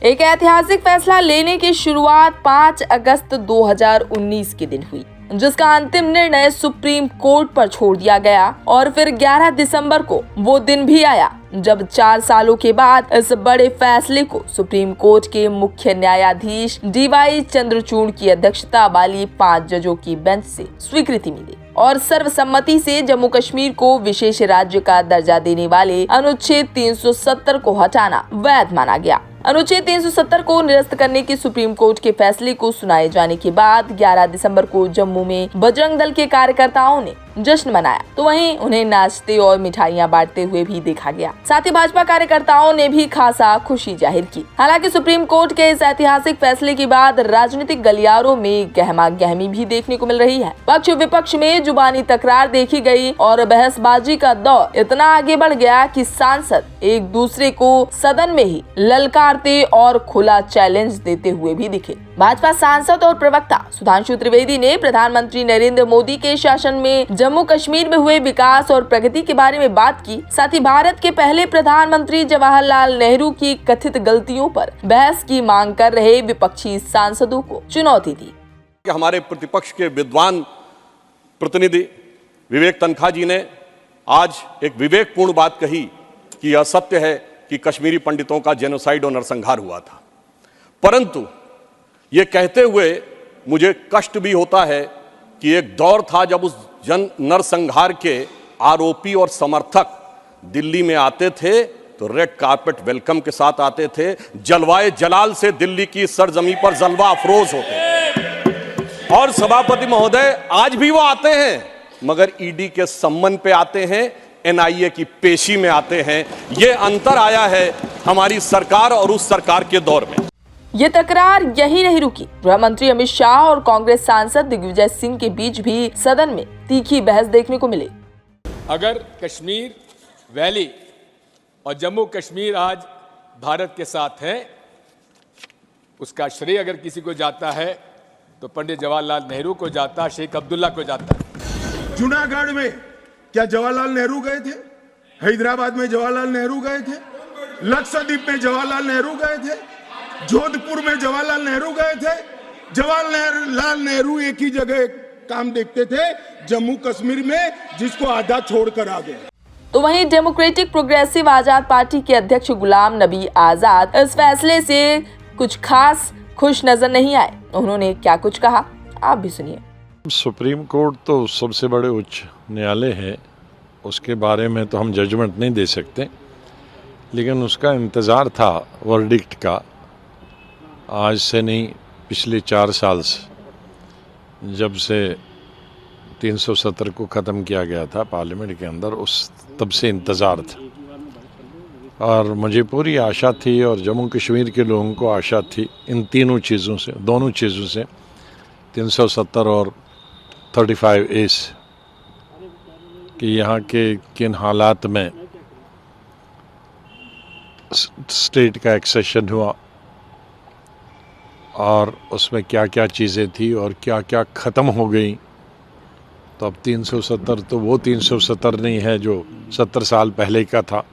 एक ऐतिहासिक फैसला लेने की शुरुआत 5 अगस्त 2019 के दिन हुई, जिसका अंतिम निर्णय सुप्रीम कोर्ट पर छोड़ दिया गया। और फिर 11 दिसंबर को वो दिन भी आया जब 4 सालों के बाद इस बड़े फैसले को सुप्रीम कोर्ट के मुख्य न्यायाधीश DY चंद्रचूड़ की अध्यक्षता वाली 5 जजों की बेंच से स्वीकृति मिली और सर्वसम्मति से जम्मू कश्मीर को विशेष राज्य का दर्जा देने वाले अनुच्छेद 370 को हटाना वैध माना गया। अनुच्छेद 370 को निरस्त करने के सुप्रीम कोर्ट के फैसले को सुनाए जाने के बाद 11 दिसंबर को जम्मू में बजरंग दल के कार्यकर्ताओं ने जश्न मनाया, तो वहीं उन्हें नाचते और मिठाइयां बांटते हुए भी देखा गया। साथ ही भाजपा कार्यकर्ताओं ने भी खासा खुशी जाहिर की। हालांकि सुप्रीम कोर्ट के इस ऐतिहासिक फैसले के बाद राजनीतिक गलियारों में गहमा गहमी भी देखने को मिल रही है। पक्ष विपक्ष में जुबानी तकरार देखी गई और बहसबाजी का दौर इतना आगे बढ़ गया कि सांसद एक दूसरे को सदन में ही ललकारते और खुला चैलेंज देते हुए भी दिखे। भाजपा सांसद और प्रवक्ता सुधांशु त्रिवेदी ने प्रधानमंत्री नरेंद्र मोदी के शासन में जम्मू कश्मीर में हुए विकास और प्रगति के बारे में बात की। साथ ही भारत के पहले प्रधानमंत्री जवाहरलाल नेहरू की कथित गलतियों पर बहस की मांग कर रहे विपक्षी सांसदों को चुनौती दी। हमारे प्रतिपक्ष के विद्वान प्रतिनिधि विवेक तनखा जी ने आज एक विवेकपूर्ण बात कही कि यह सत्य है कि कश्मीरी पंडितों का जेनोसाइड और नरसंहार हुआ था, परंतु ये कहते हुए मुझे कष्ट भी होता है कि एक दौर था जब उस नरसंहार के आरोपी और समर्थक दिल्ली में आते थे तो रेड कार्पेट वेलकम के साथ आते थे, जलवाए जलाल से दिल्ली की सरजमी पर जलवा अफरोज होते थे। और सभापति महोदय आज भी वो आते हैं, मगर ईडी के सम्मन पे आते हैं, NIA की पेशी में आते हैं। ये अंतर आया है हमारी सरकार और उस सरकार के दौर में। ये तकरार यही नहीं रुकी। गृह मंत्री अमित शाह और कांग्रेस सांसद दिग्विजय सिंह के बीच भी सदन में तीखी बहस देखने को मिली। अगर कश्मीर वैली और जम्मू कश्मीर आज भारत के साथ है, उसका श्रेय अगर किसी को जाता है तो पंडित जवाहरलाल नेहरू को जाता, शेख अब्दुल्ला को जाता। जूनागढ़ में क्या जवाहरलाल नेहरू गए थे? हैदराबाद में जवाहरलाल नेहरू गए थे? लक्षद्वीप में जवाहरलाल नेहरू गए थे? जोधपुर में जवाहरलाल नेहरू गए थे? जवाहरलाल नेहरू एक ही जगह काम देखते थे, जम्मू कश्मीर में, जिसको आधा छोड़कर आ गए। तो वहीं डेमोक्रेटिक प्रोग्रेसिव आजाद पार्टी के अध्यक्ष गुलाम नबी आजाद इस फैसले से कुछ खास खुश नजर नहीं आए। उन्होंने क्या कुछ कहा, आप भी सुनिए। सुप्रीम कोर्ट तो सबसे बड़े उच्च न्यायालय है, उसके बारे में तो हम जजमेंट नहीं दे सकते, लेकिन उसका इंतज़ार था वर्डिक्ट का, आज से नहीं पिछले 4 साल से, जब से 370 को ख़त्म किया गया था पार्लियामेंट के अंदर, उस तब से इंतज़ार था। और मुझे पूरी आशा थी और जम्मू कश्मीर के लोगों को आशा थी इन तीनों चीज़ों से, दोनों चीज़ों से, 370 और 35A कि यहाँ के किन हालात में स्टेट का एक्सेशन हुआ और उसमें क्या क्या चीज़ें थी और क्या क्या ख़त्म हो गई। तो अब 370 तो वो 370 नहीं है जो 70 साल पहले का था।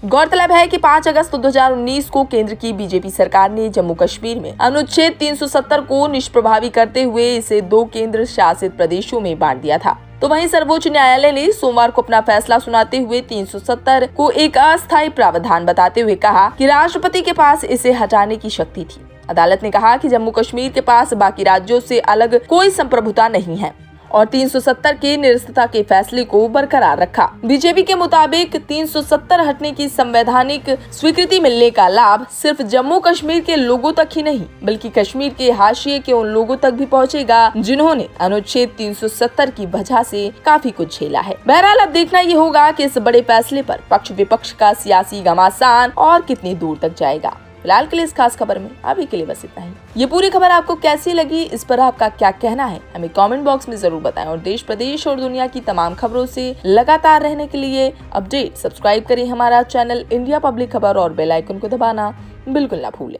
गौरतलब है कि 5 अगस्त 2019 को केंद्र की बीजेपी सरकार ने जम्मू कश्मीर में अनुच्छेद 370 को निष्प्रभावी करते हुए इसे 2 केंद्र शासित प्रदेशों में बांट दिया था। तो वहीं सर्वोच्च न्यायालय ने सोमवार को अपना फैसला सुनाते हुए 370 को एक अस्थायी प्रावधान बताते हुए कहा कि राष्ट्रपति के पास इसे हटाने की शक्ति थी। अदालत ने कहा कि जम्मू कश्मीर के पास बाकी राज्यों से अलग कोई संप्रभुता नहीं है और 370 के निरस्तता के फैसले को बरकरार रखा। बीजेपी के मुताबिक 370 हटने की संवैधानिक स्वीकृति मिलने का लाभ सिर्फ जम्मू कश्मीर के लोगों तक ही नहीं, बल्कि कश्मीर के हाशिए के उन लोगों तक भी पहुंचेगा जिन्होंने अनुच्छेद 370 की वजह से काफी कुछ झेला है। बहरहाल अब देखना ये होगा कि इस बड़े फैसले पर पक्ष विपक्ष का सियासी घमासान और कितनी दूर तक जाएगा। फिलहाल के लिए इस खास खबर में अभी के लिए बस इतना ही। ये पूरी खबर आपको कैसी लगी, इस पर आपका क्या कहना है, हमें कमेंट बॉक्स में जरूर बताएं। और देश प्रदेश और दुनिया की तमाम खबरों से लगातार रहने के लिए अपडेट सब्सक्राइब करें हमारा चैनल इंडिया पब्लिक खबर और बेल आइकन को दबाना बिल्कुल ना भूलें।